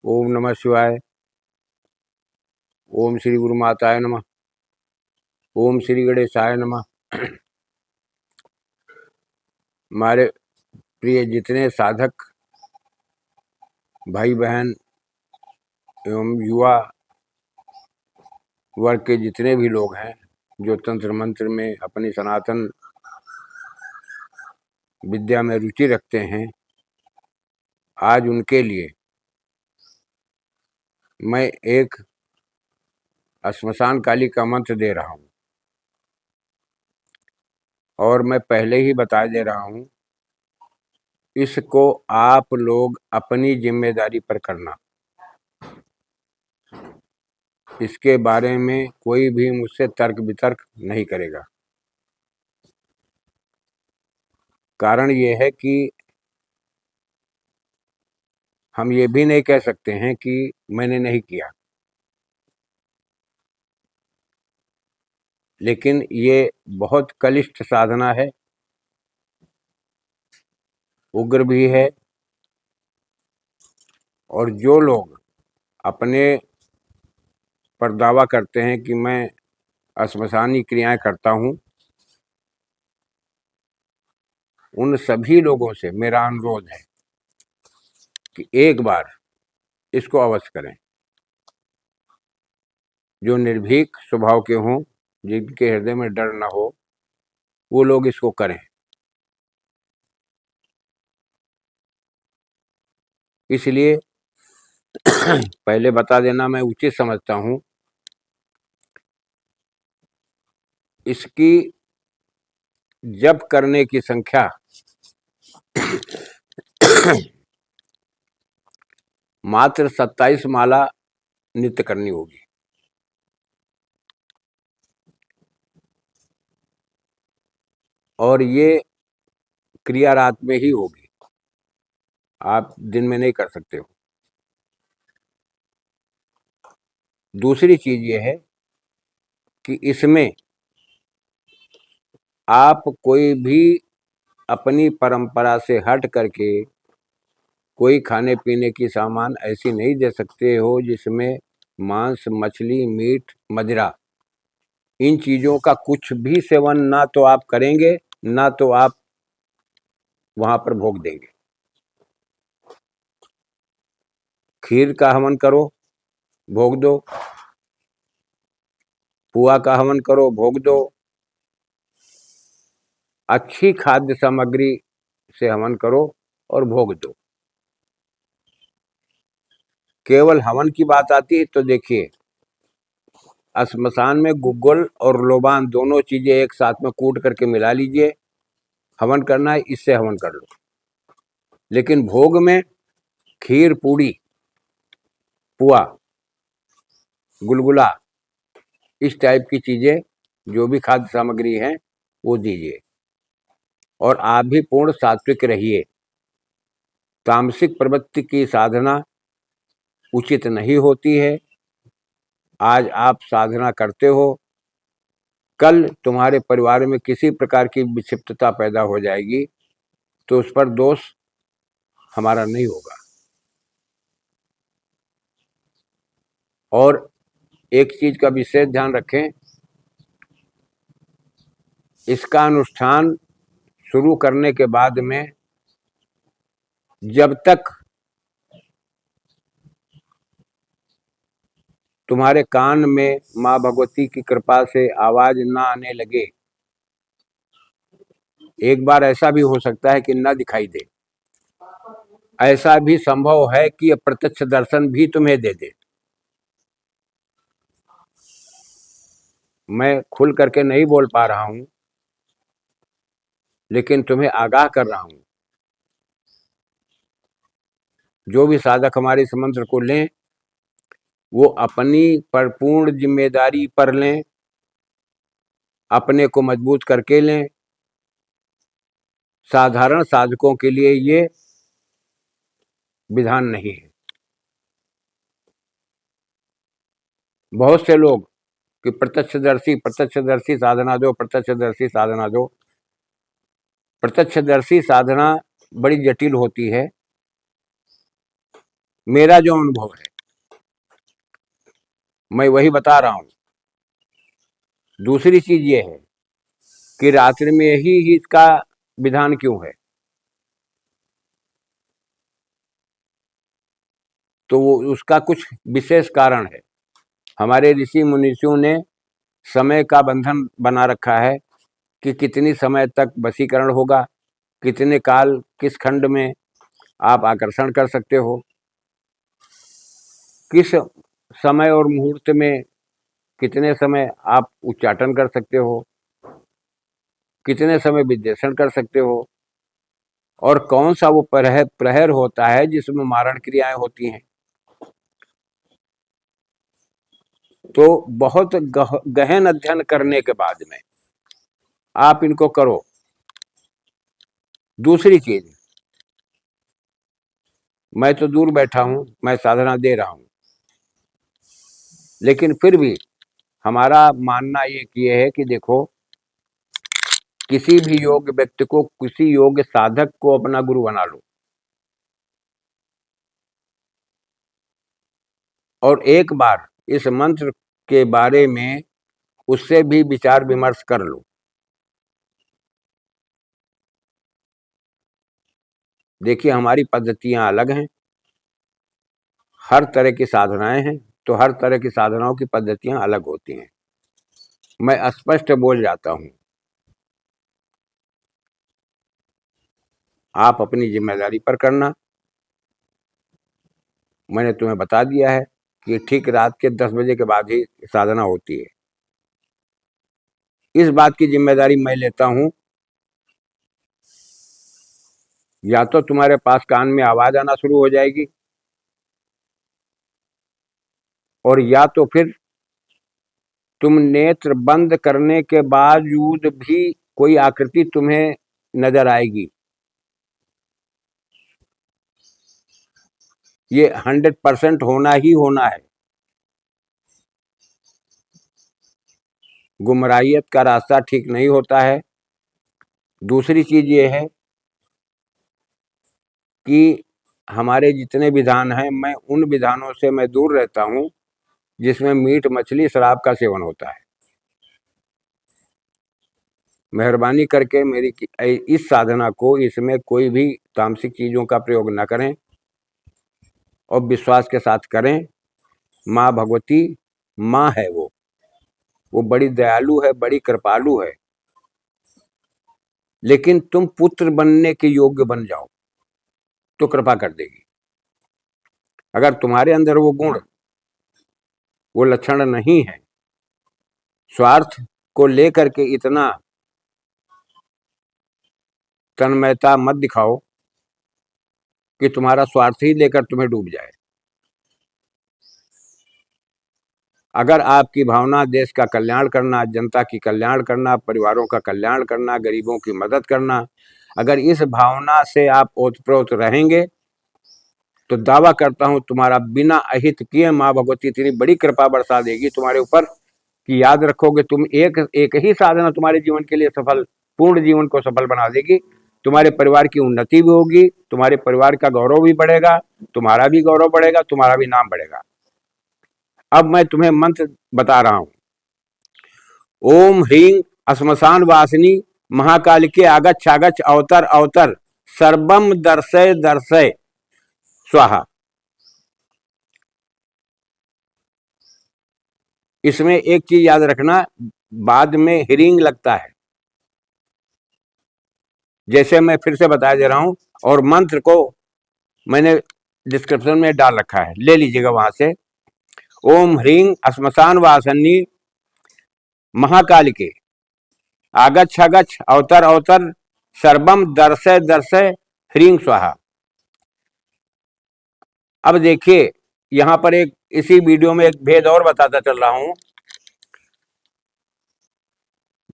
ओम नमः शिवाय। ओम श्री गुरु माताय नमः। ओम श्री गणेशाय नमः। हमारे प्रिय जितने साधक भाई बहन एवं युवा वर्ग के जितने भी लोग हैं जो तंत्र मंत्र में अपनी सनातन विद्या में रुचि रखते हैं, आज उनके लिए मैं एक श्मशान काली का मंत्र दे रहा हूँ। और मैं पहले ही बता दे रहा हूँ, इसको आप लोग अपनी जिम्मेदारी पर करना। इसके बारे में कोई भी मुझसे तर्क वितर्क नहीं करेगा। कारण ये है कि हम ये भी नहीं कह सकते हैं कि मैंने नहीं किया, लेकिन ये बहुत कलिष्ठ साधना है, उग्र भी है। और जो लोग अपने पर दावा करते हैं कि मैं श्मशानी क्रियाएं करता हूं, उन सभी लोगों से मेरा अनुरोध है कि एक बार इसको अवश्य करें। जो निर्भीक स्वभाव के हों, जिनके हृदय में डर न हो, वो लोग इसको करें। इसलिए पहले बता देना मैं उचित समझता हूं। इसकी जप करने की संख्या मात्र 27 माला नित्य करनी होगी। और ये क्रिया रात में ही होगी, आप दिन में नहीं कर सकते हो। दूसरी चीज ये है कि इसमें आप कोई भी अपनी परंपरा से हट करके कोई खाने पीने की सामान ऐसी नहीं दे सकते हो जिसमें मांस, मछली, मीट, मदिरा, इन चीजों का कुछ भी सेवन ना तो आप करेंगे, ना तो आप वहां पर भोग देंगे। खीर का हवन करो, भोग दो। पुआ का हवन करो, भोग दो। अच्छी खाद्य सामग्री से हवन करो और भोग दो। केवल हवन की बात आती है तो देखिए, श्मशान में गुग्गुल और लोबान दोनों चीजें एक साथ में कूट करके मिला लीजिए। हवन करना है, इससे हवन कर लो। लेकिन भोग में खीर, पूड़ी, पुआ, गुलगुला, इस टाइप की चीजें जो भी खाद्य सामग्री है वो दीजिए। और आप भी पूर्ण सात्विक रहिए। तामसिक प्रवृत्ति की साधना उचित नहीं होती है। आज आप साधना करते हो, कल तुम्हारे परिवार में किसी प्रकार की विक्षिप्तता पैदा हो जाएगी तो उस पर दोष हमारा नहीं होगा। और एक चीज का विशेष ध्यान रखें, इसका अनुष्ठान शुरू करने के बाद में जब तक तुम्हारे कान में माँ भगवती की कृपा से आवाज ना आने लगे, एक बार ऐसा भी हो सकता है कि ना दिखाई दे, ऐसा भी संभव है कि प्रत्यक्ष दर्शन भी तुम्हें दे दे। मैं खुल करके नहीं बोल पा रहा हूं, लेकिन तुम्हें आगाह कर रहा हूं। जो भी साधक हमारे इस मंत्र को लें, वो अपनी पर पूर्ण जिम्मेदारी पर लें, अपने को मजबूत करके लें। साधारण साधकों के लिए ये विधान नहीं है। बहुत से लोग कि प्रत्यक्षदर्शी साधना दो, प्रत्यक्षदर्शी साधना दो। प्रत्यक्षदर्शी साधना बड़ी जटिल होती है। मेरा जो अनुभव है मैं वही बता रहा हूं। दूसरी चीज ये है कि रात्रि में ही इसका विधान क्यों है? तो वो उसका कुछ विशेष कारण है। हमारे ऋषि मुनिषियों ने समय का बंधन बना रखा है कि कितनी समय तक वशीकरण होगा, कितने काल किस खंड में आप आकर्षण कर सकते हो, किस समय और मुहूर्त में कितने समय आप उच्चाटन कर सकते हो, कितने समय विद्वेषण कर सकते हो, और कौन सा वो प्रहर प्रहर होता है जिसमें मारण क्रियाएं होती हैं। तो बहुत गहन अध्ययन करने के बाद में आप इनको करो। दूसरी चीज, मैं तो दूर बैठा हूं, मैं साधना दे रहा हूं, लेकिन फिर भी हमारा मानना ये है कि देखो, किसी भी योग्य व्यक्ति को, किसी योग्य साधक को अपना गुरु बना लो और एक बार इस मंत्र के बारे में उससे भी विचार विमर्श कर लो। देखिए, हमारी पद्धतियां अलग हैं, हर तरह की साधनाएं हैं, तो हर तरह की साधनाओं की पद्धतियां अलग होती हैं। मैं स्पष्ट बोल जाता हूं, आप अपनी जिम्मेदारी पर करना। मैंने तुम्हें बता दिया है कि ठीक रात के 10 बजे के बाद ही साधना होती है। इस बात की जिम्मेदारी मैं लेता हूं, या तो तुम्हारे पास कान में आवाज आना शुरू हो जाएगी, और या तो फिर तुम नेत्र बंद करने के बावजूद भी कोई आकृति तुम्हें नजर आएगी। ये 100% होना ही होना है। गुमराहियत का रास्ता ठीक नहीं होता है। दूसरी चीज ये है कि हमारे जितने विधान हैं, मैं उन विधानों से मैं दूर रहता हूं जिसमें मीट मछली शराब का सेवन होता है। मेहरबानी करके मेरी इस साधना को, इसमें कोई भी तामसिक चीजों का प्रयोग न करें और विश्वास के साथ करें। माँ भगवती माँ है, वो बड़ी दयालु है, बड़ी कृपालु है। लेकिन तुम पुत्र बनने के योग्य बन जाओ तो कृपा कर देगी। अगर तुम्हारे अंदर वो गुण, वो लक्षण नहीं है, स्वार्थ को लेकर के इतना तन्मयता मत दिखाओ कि तुम्हारा स्वार्थ ही लेकर तुम्हें डूब जाए। अगर आपकी भावना देश का कल्याण करना, जनता की कल्याण करना, परिवारों का कल्याण करना, गरीबों की मदद करना, अगर इस भावना से आप ओतप्रोत रहेंगे तो दावा करता हूं तुम्हारा बिना अहित किए माँ भगवती इतनी बड़ी कृपा बरसा देगी तुम्हारे ऊपर कि याद रखोगे तुम, एक एक ही साधना तुम्हारे जीवन के लिए सफल, पूर्ण जीवन को सफल बना देगी। तुम्हारे परिवार की उन्नति भी होगी, तुम्हारे परिवार का गौरव भी बढ़ेगा, तुम्हारा भी गौरव बढ़ेगा, तुम्हारा भी नाम बढ़ेगा। अब मैं तुम्हें मंत्र बता रहा हूं। ओम ह्रीं श्मशान वासिनी महाकाल के आगच्छ आगच्छ अवतर अवतर सर्वम दर्शय दर्शय स्वाहा। इसमें एक चीज याद रखना, बाद में ह्रीं लगता है, जैसे मैं फिर से बता दे रहा हूं, और मंत्र को मैंने डिस्क्रिप्शन में डाल रखा है, ले लीजिएगा वहां से। ओम ह्रीं श्मशान वासनी महाकाल के आगच्छ आगच्छ अवतर अवतर सर्वम दर्शय दर्शय ह्रीं स्वाहा। अब देखिए, यहां पर एक इसी वीडियो में एक भेद और बताता चल रहा हूं।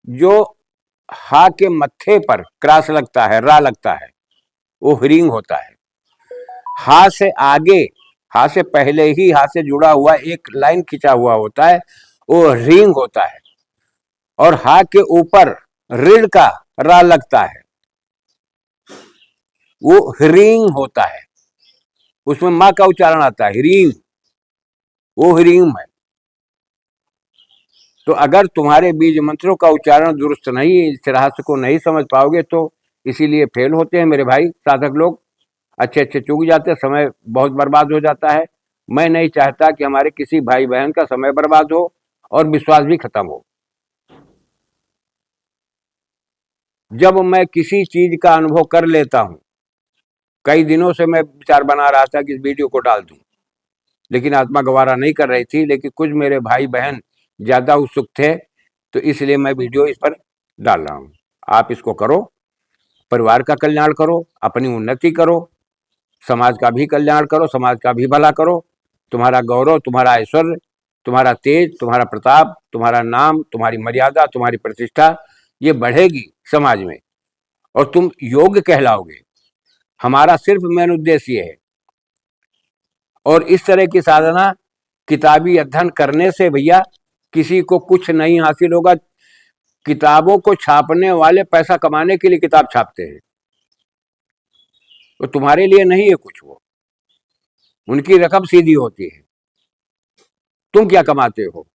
जो हा के मत्थे पर क्रॉस लगता है, रा लगता है, वो ह्रीं होता है। हा से आगे, हा से पहले ही हा से जुड़ा हुआ एक लाइन खिंचा हुआ होता है, वो ह्रीं होता है। और हा के ऊपर ऋण का रा लगता है, वो ह्रीं होता है। उसमें माँ का उच्चारण आता है, ह्रीम, वो ह्रीम है। तो अगर तुम्हारे बीज मंत्रों का उच्चारण दुरुस्त नहीं, इस रहस्य को नहीं समझ पाओगे तो इसीलिए फेल होते हैं मेरे भाई साधक लोग, अच्छे अच्छे चूक जाते हैं, समय बहुत बर्बाद हो जाता है। मैं नहीं चाहता कि हमारे किसी भाई बहन का समय बर्बाद हो और विश्वास भी खत्म हो। जब मैं किसी चीज का अनुभव कर लेता हूं, कई दिनों से मैं विचार बना रहा था कि इस वीडियो को डाल दूं, लेकिन आत्मा गवारा नहीं कर रही थी, लेकिन कुछ मेरे भाई बहन ज्यादा उत्सुक थे, तो इसलिए मैं वीडियो इस पर डाल रहा हूं। आप इसको करो, परिवार का कल्याण करो, अपनी उन्नति करो, समाज का भी कल्याण करो, समाज का भी भला करो। तुम्हारा गौरव, तुम्हारा ऐश्वर्य, तुम्हारा तेज, तुम्हारा प्रताप, तुम्हारा नाम, तुम्हारी मर्यादा, तुम्हारी प्रतिष्ठा, ये बढ़ेगी समाज में और तुम योग्य कहलाओगे। हमारा सिर्फ मेन उद्देश्य ये है। और इस तरह की साधना किताबी अध्ययन करने से भैया किसी को कुछ नहीं हासिल होगा। किताबों को छापने वाले पैसा कमाने के लिए किताब छापते हैं, तो तुम्हारे लिए नहीं है कुछ, वो उनकी रकम सीधी होती है। तुम क्या कमाते हो?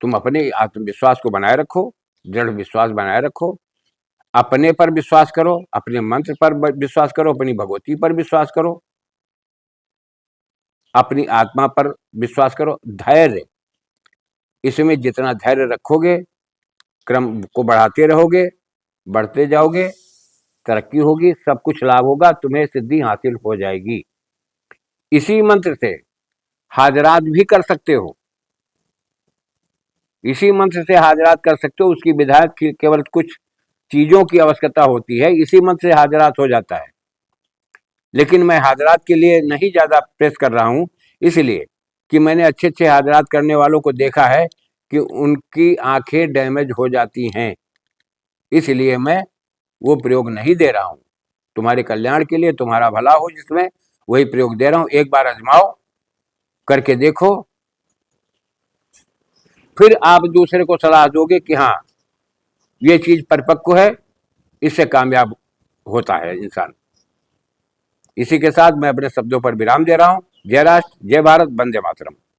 तुम अपने आत्मविश्वास को बनाए रखो, दृढ़ विश्वास बनाए रखो, अपने पर विश्वास करो, अपने मंत्र पर विश्वास करो, अपनी भगवती पर विश्वास करो, अपनी आत्मा पर विश्वास करो। धैर्य, इसमें जितना धैर्य रखोगे, क्रम को बढ़ाते रहोगे, बढ़ते जाओगे, तरक्की होगी, सब कुछ लाभ होगा, तुम्हें सिद्धि हासिल हो जाएगी। इसी मंत्र से हाजरात भी कर सकते हो, इसी मंत्र से हाजरात कर सकते हो। उसकी विधायक की केवल कुछ चीजों की आवश्यकता होती है, इसी मंत्र से हाजरात हो जाता है। लेकिन मैं हाजरात के लिए नहीं ज्यादा प्रेस कर रहा हूं, इसलिए कि मैंने अच्छे अच्छे हाजरात करने वालों को देखा है कि उनकी आंखें डैमेज हो जाती हैं, इसलिए मैं वो प्रयोग नहीं दे रहा हूं। तुम्हारे कल्याण के लिए, तुम्हारा भला हो जिसमें, वही प्रयोग दे रहा हूं। एक बार आजमाओ, करके देखो, फिर आप दूसरे को सलाह दोगे कि हाँ ये चीज परिपक्व है, इससे कामयाब होता है इंसान। इसी के साथ मैं अपने शब्दों पर विराम दे रहा हूं। जय राष्ट्र, जय भारत, वंदे मातरम।